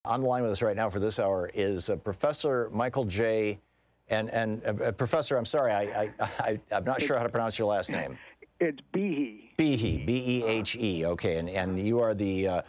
On the line with us right now for this hour is Professor Michael J. Professor, I'm sorry, I'm not sure how to pronounce your last name. It's Behe. Behe, B-E-H-E, okay, and you are the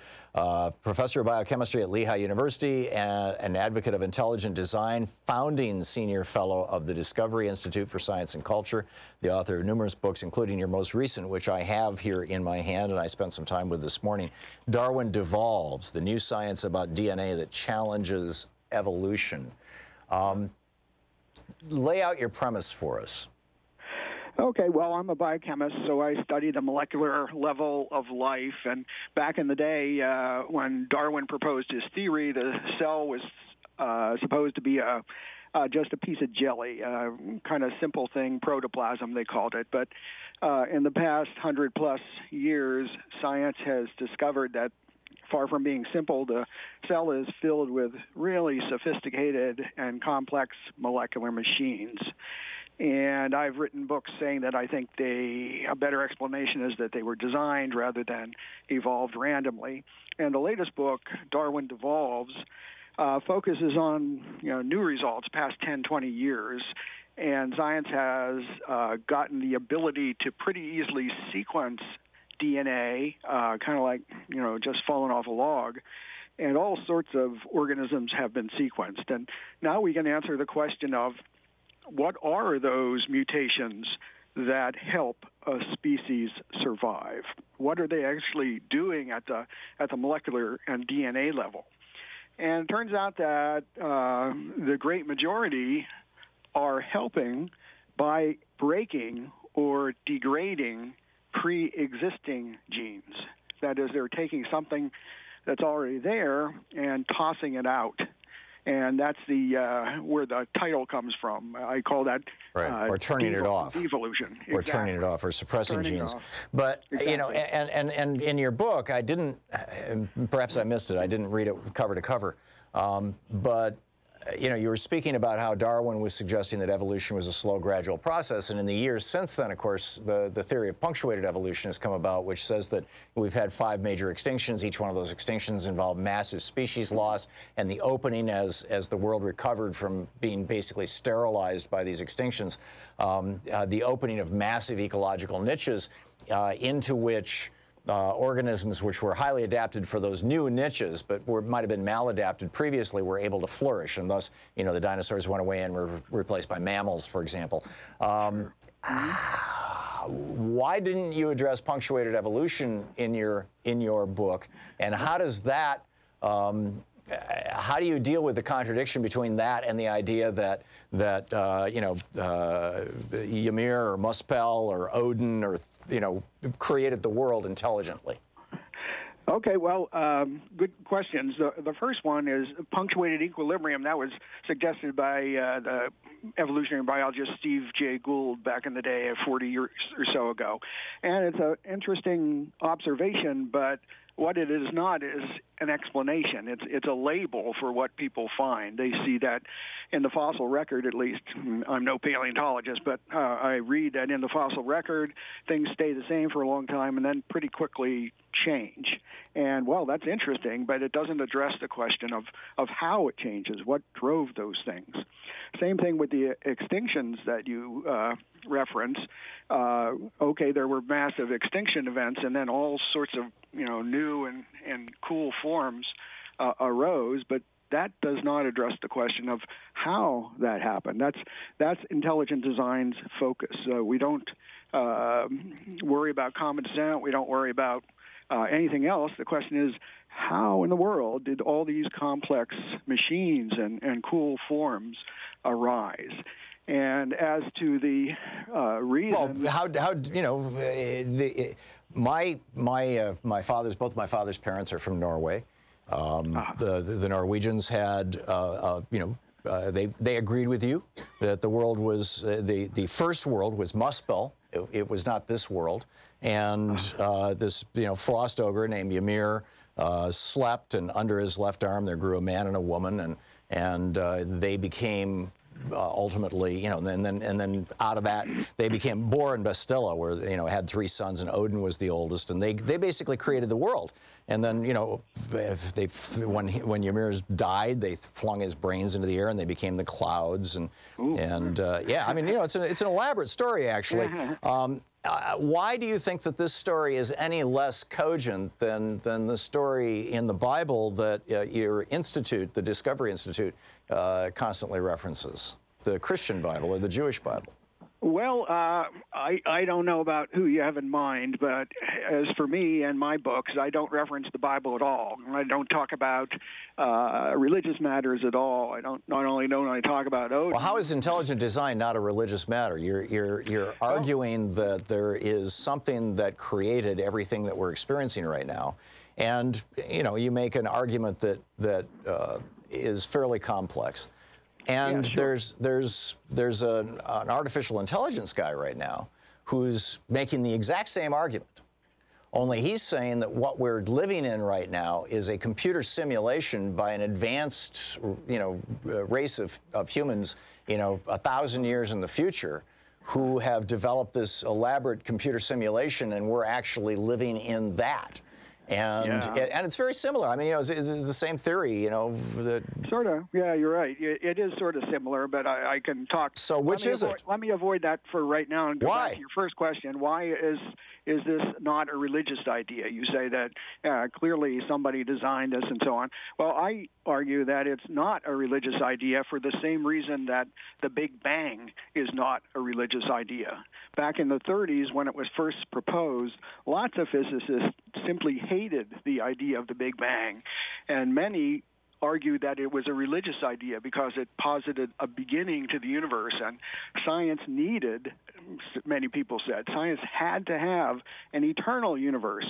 Professor of Biochemistry at Lehigh University and an advocate of intelligent design, founding Senior Fellow of the Discovery Institute for Science and Culture, the author of numerous books, including your most recent, which I have here in my hand and I spent some time with this morning, Darwin Devolves, the new science about DNA that challenges evolution. Lay out your premise for us. Okay, well, I'm a biochemist, so I study the molecular level of life. And back in the day, when Darwin proposed his theory, the cell was supposed to be just a piece of jelly, kind of simple thing, protoplasm, they called it. But in the past 100-plus years, science has discovered that far from being simple, the cell is filled with really sophisticated and complex molecular machines. And I've written books saying that I think a better explanation is that they were designed rather than evolved randomly. And the latest book, Darwin Devolves, focuses on new results past 10, 20 years. And science has gotten the ability to pretty easily sequence DNA, kind of like, just falling off a log. And all sorts of organisms have been sequenced. And now we can answer the question of, what are those mutations that help a species survive? What are they actually doing at the molecular and DNA level? And it turns out that the great majority are helping by breaking or degrading pre-existing genes. That is, they're taking something that's already there and tossing it out. And that's where the title comes from. I call that or turning it off. Evolution. Or turning it off, or suppressing genes. But exactly. And in your book, I didn't. Perhaps I missed it. I didn't read it cover to cover. But you were speaking about how Darwin was suggesting that evolution was a slow, gradual process, and in the years since then, of course, the theory of punctuated evolution has come about, which says that we've had 5 major extinctions. Each one of those extinctions involved massive species loss, and the opening as the world recovered from being basically sterilized by these extinctions, the opening of massive ecological niches into which organisms which were highly adapted for those new niches, but might have been maladapted previously, were able to flourish, and thus, the dinosaurs went away and were replaced by mammals, for example. Why didn't you address punctuated evolution in your book, and how does that? How do you deal with the contradiction between that and the idea that Ymir or Muspel or Odin or created the world intelligently? Okay, well, good questions. The first one is punctuated equilibrium. That was suggested by the evolutionary biologist Steve J. Gould back in the day, 40 years or so ago. And it's an interesting observation, but what it is not is an explanation. It's a label for what people find. They see that in the fossil record, at least. I'm no paleontologist, but I read that in the fossil record, things stay the same for a long time and then pretty quickly change. And, well, that's interesting, but it doesn't address the question of how it changes, what drove those things. Same thing with the extinctions that you reference. Okay, there were massive extinction events, and then all sorts of new and cool forms arose, but that does not address the question of how that happened. That's intelligent design's focus. We don't worry about common descent. We don't worry about anything else. The question is, how in the world did all these complex machines and cool forms arise? And as to the reason, well, both my father's parents are from Norway. The Norwegians had, they agreed with you that the world was the first world was Muspel. It was not this world, and this frost ogre named Ymir slept, and under his left arm there grew a man and a woman, and they became ultimately, and then out of that they became Bor and Bestilla, where had 3 sons, and Odin was the oldest, and they basically created the world. And then, you know, when Ymir's died, they flung his brains into the air and they became the clouds. And yeah, I mean, you know, it's an elaborate story, actually. Why do you think that this story is any less cogent than the story in the Bible that your institute, the Discovery Institute, constantly references? The Christian Bible or the Jewish Bible? Well, I don't know about who you have in mind, but as for me and my books, I don't reference the Bible at all. I don't talk about religious matters at all. Not only don't I talk about Odin. Well, how is intelligent design not a religious matter? You're arguing that there is something that created everything that we're experiencing right now, and you know, you make an argument that is fairly complex. And yeah, sure. there's an artificial intelligence guy right now who's making the exact same argument. Only he's saying that what we're living in right now is a computer simulation by an advanced, you know, race of humans, you know, 1,000 years in the future, who have developed this elaborate computer simulation, and we're actually living in that. And and it's very similar. I mean, you know, it's the same theory, you know. Sort of. Yeah, you're right. It is sort of similar, but I can talk. So which is it? Let me avoid that for right now and go back to your first question. Why is this not a religious idea? You say that clearly somebody designed this and so on. Well, I argue that it's not a religious idea for the same reason that the Big Bang is not a religious idea. Back in the 30s, when it was first proposed, lots of physicists simply hated the idea of the Big Bang, and many argued that it was a religious idea because it posited a beginning to the universe, and science needed, many people said, science had to have an eternal universe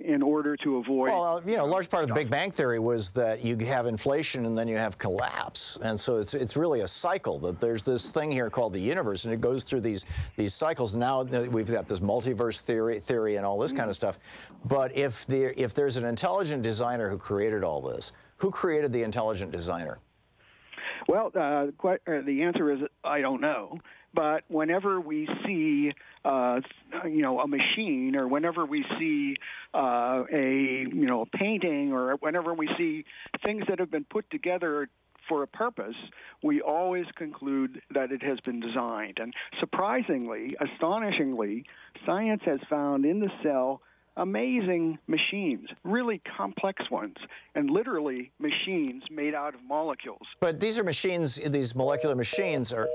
in order to avoid... Well, you know, a large part of the Big Bang theory was that you have inflation and then you have collapse, and so it's really a cycle, that there's this thing here called the universe, and it goes through these cycles. Now we've got this multiverse theory and all this kind of stuff, but if there's an intelligent designer who created all this, who created the intelligent designer? Well, the answer is I don't know. But whenever we see, you know, a machine, or whenever we see a painting, or whenever we see things that have been put together for a purpose, we always conclude that it has been designed. And surprisingly, astonishingly, science has found in the cell amazing machines, really complex ones, and literally machines made out of molecules. But these are machines, these molecular machines are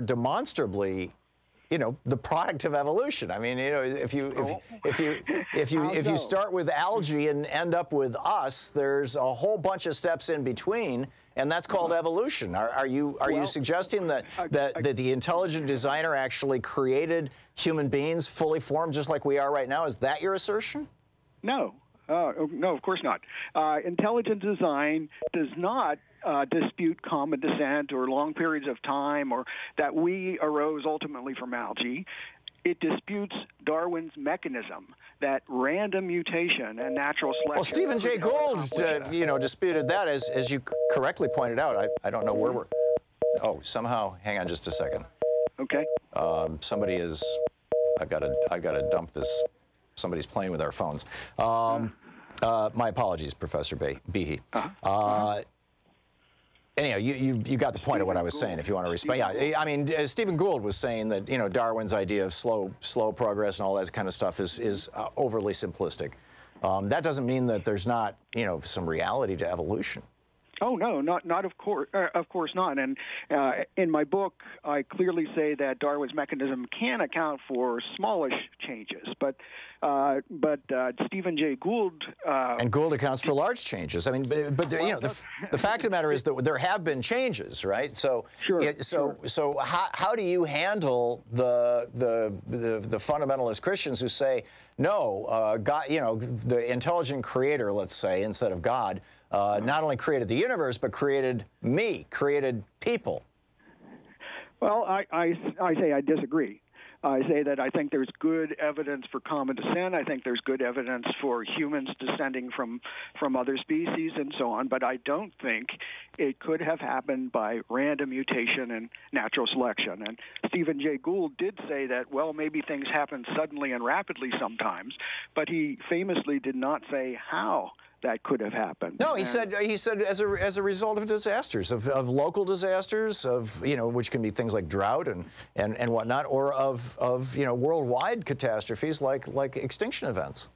demonstrably, you know, the product of evolution. I mean, you know, if you start with algae and end up with us, there's a whole bunch of steps in between, and that's called evolution. Are you suggesting that the intelligent designer actually created human beings fully formed just like we are right now? Is that your assertion? No. No, of course not. Intelligent design does not dispute common descent or long periods of time, or that we arose ultimately from algae. It disputes Darwin's mechanism, that random mutation and natural selection. Well, Stephen Jay Gould, you know, disputed that, as you correctly pointed out. I don't know where we're. Oh, somehow. Hang on just a second. Okay. Somebody is. I've got to dump this. Somebody's playing with our phones. My apologies, Professor Behe. Anyhow, you got the point of what I was saying, if you want to respond. Yeah, I mean, Stephen Gould was saying that, you know, Darwin's idea of slow progress and all that kind of stuff is overly simplistic. That doesn't mean that there's not, you know, some reality to evolution. Oh no, not of course not. And in my book, I clearly say that Darwin's mechanism can account for smallish changes, but Stephen Jay Gould and Gould accounts for large changes. I mean, but you know, the fact of the matter is that there have been changes, right? So so how do you handle the fundamentalist Christians who say, no, God, you know, the intelligent creator, let's say, instead of God, not only created the universe, but created me, created people? Well, I say I disagree. I say that I think there's good evidence for common descent. I think there's good evidence for humans descending from other species and so on. But I don't think it could have happened by random mutation and natural selection. And Stephen Jay Gould did say that, well, maybe things happen suddenly and rapidly sometimes, but he famously did not say how that could have happened. No, he said as a result of disasters, of local disasters, of which can be things like drought and whatnot, or of worldwide catastrophes like extinction events.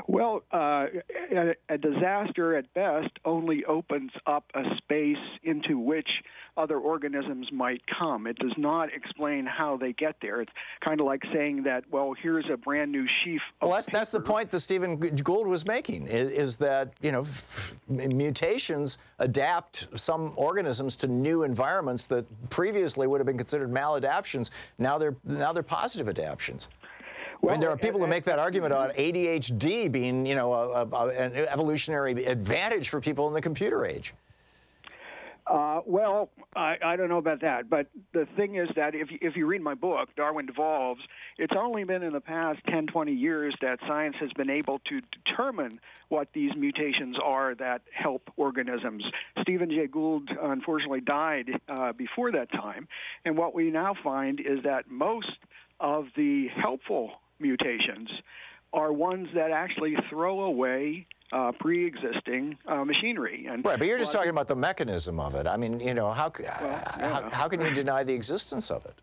Well, a disaster at best only opens up a space into which other organisms might come. It does not explain how they get there. It's kind of like saying that, well, here's a brand new sheaf of Well, that's the point that Stephen Gould was making, is that, mutations adapt some organisms to new environments that previously would have been considered maladaptions. Now they're positive adaptions. Well, I mean, there are people who make that argument about ADHD being, an evolutionary advantage for people in the computer age. Well, I don't know about that, but the thing is that if you read my book, Darwin Devolves, it's only been in the past 10, 20 years that science has been able to determine what these mutations are that help organisms. Stephen Jay Gould, unfortunately, died before that time, and what we now find is that most of the helpful mutations are ones that actually throw away pre-existing machinery. And right, but you're just talking about the mechanism of it. I mean, how can you deny the existence of it?